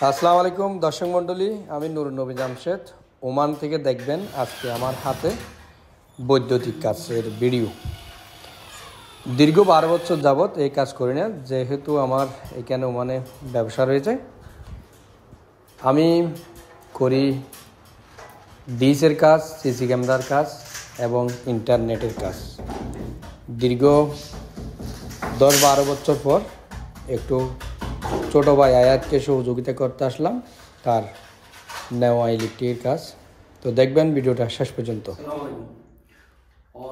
আসসালামু আলাইকুম দর্শক মণ্ডলী, আমি নুরুন নবী জামশেদ ওমান থেকে দেখবেন আজকে আমার হাতে বৈদ্যুতিক কাজের ভিডিও। দীর্ঘ 12 বছর যাবৎ এই কাজ করি না, যেহেতু আমার এখানে ওমানে ব্যবসা রয়েছে। আমি করি ডিসের কাজ, সিসি ক্যামেরার কাজ এবং ইন্টারনেটের কাজ। দীর্ঘ 10-12 বছর পর একটু ছোটো ভাই আয়াতকে সহযোগিতা করতে আসলাম তার নেওয়া ইলেকট্রিকের কাজ। তো দেখবেন ভিডিওটা শেষ পর্যন্ত।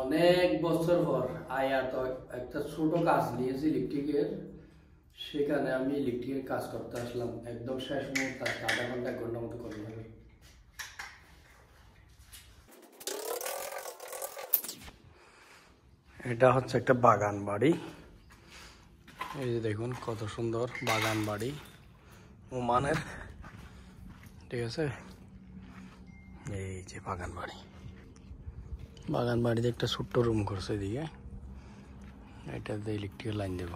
অনেক বছর পর আয়াত একটা ছোটো কাজ নিয়েছি ইলেকট্রিকের, সেখানে আমি ইলেকট্রিকের কাজ করতে আসলাম। একদম শেষ মুহূর্তে আধা ঘন্টা 1 ঘন্টার মতো করতে হবে। এটা হচ্ছে একটা বাগান বাড়ি। এই যে দেখুন কত সুন্দর বাগান বাড়ি ওমানের, ঠিক আছে। এই যে বাগান বাড়িতে একটা ছোট্ট রুম করছে এদিকে, এটাতে ইলেকট্রিক লাইন দেব।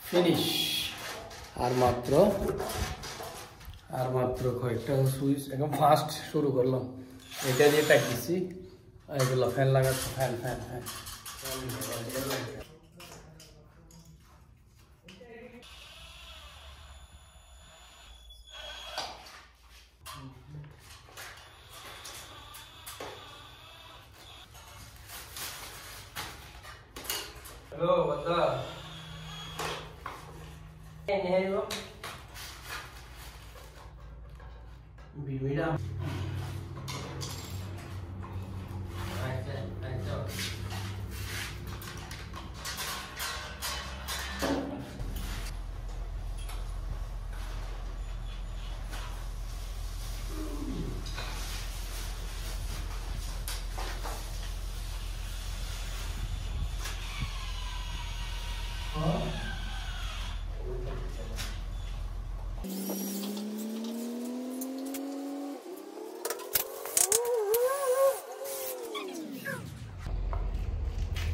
ফিনিশ। আর মাত্র কয়েকটা সুইচ, একদম ফাস্ট শুরু করলাম। এটা দিয়ে টাইট দিচ্ছি, এগুলো ফ্যান লাগাচ্ছি। ফ্যান হ্যালো বাদা বিবিরা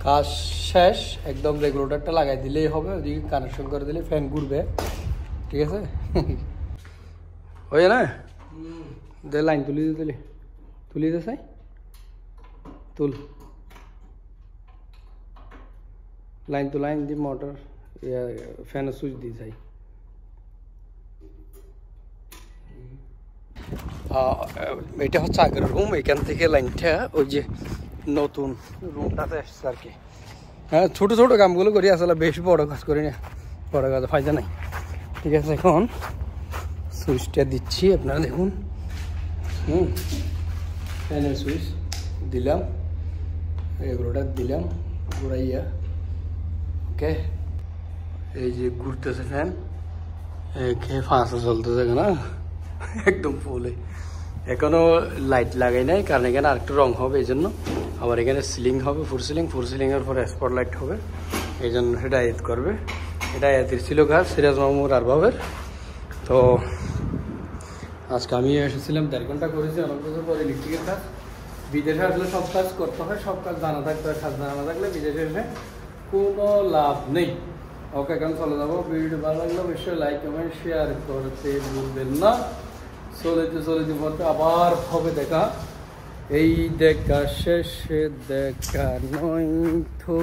কাজ শেষ। একদম রেগুলেটরটা লাগাই দিলেই হবে, ওদিকে কানেকশন করে দিলে ফ্যান ঘুরবে, ঠিক আছে। হয়ে না দে লাইন তুলি দে চাই তুল লাইন দি মোটর ফ্যানের সুইচ দিয়ে চাই। এটা হচ্ছে আগের রুম, এখান থেকে লাইনটা ওই যে নতুন রুমটাতে এসছে আর কি। হ্যাঁ, ছোটো কামগুলো করি, আসলে বেশি বড় কাজ করি না, বড় কাজ ফায়দা নাই, ঠিক আছে। এখন সুইচটা দিচ্ছি, আপনারা দেখুন। ফ্যানের সুইচ দিলাম, এগুলোটা দিলাম ঘুরাইয়া। ওকে, এই যে ঘুরতেছে ফ্যান, ফাঁসা চলতেছে না একদম ফুলে। এখনো লাইট লাগাই নাই, কারণ এখানে আরেকটু রং হবে, এই জন্য। আবার এখানে সিলিং হবে, ফুল সিলিংয়ের পরে স্পট লাইট হবে, এই জন্য সেটা আয়াত করবে। এটা আয়াতের ছিল কাজ, সিরাজ মামুর আর বাবের। তো আজকে আমি এসেছিলাম, 1.5 ঘন্টা করেছি। অনেক বছর পরে ইলেকট্রিকের কাজ। বিদেশে আসলে সব কাজ করতে হয়, সব কাজ জানা থাকতে হয়। কাজ জানা থাকলে বিদেশে এসে কোনো লাভ নেই। ওকে, এখন চলে যাবো। ভিডিও ভালো লাগলে অবশ্যই লাইক কমেন্ট শেয়ার করতে ভুলবেন না। চলিতে পড়তে আবার হবে দেখা। এই দেখা শেষে দেখা নয় তো।